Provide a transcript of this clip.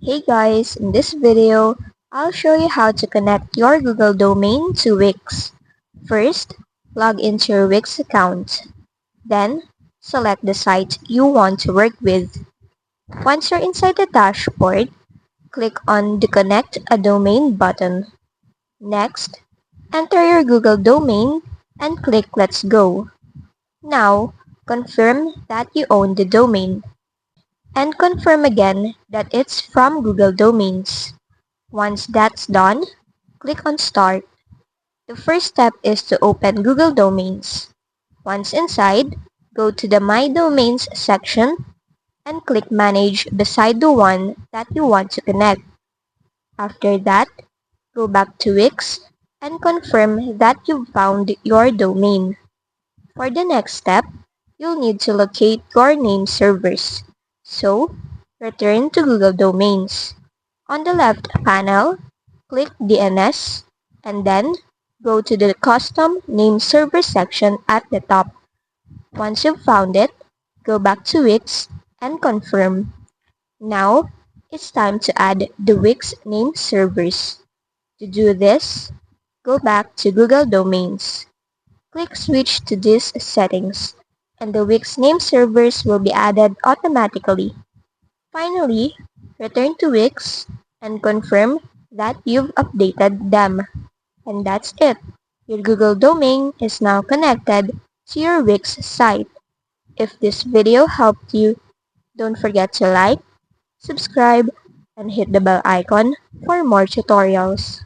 Hey guys, in this video, I'll show you how to connect your Google domain to Wix. First, log into your Wix account. Then, select the site you want to work with. Once you're inside the dashboard, click on the Connect a Domain button. Next, enter your Google domain and click Let's Go. Now, confirm that you own the domain. And confirm again that it's from Google Domains. Once that's done, click on Start. The first step is to open Google Domains. Once inside, go to the My Domains section and click Manage beside the one that you want to connect. After that, go back to Wix and confirm that you've found your domain. For the next step, you'll need to locate your name servers. So, return to Google Domains. On the left panel, click DNS and then go to the Custom Name Server section at the top. Once you've found it, go back to Wix and confirm. Now, it's time to add the Wix name servers. To do this, go back to Google Domains. Click Switch to these settings, and the Wix name servers will be added automatically. Finally, return to Wix and confirm that you've updated them. And that's it. Your Google domain is now connected to your Wix site. If this video helped you, don't forget to like, subscribe, and hit the bell icon for more tutorials.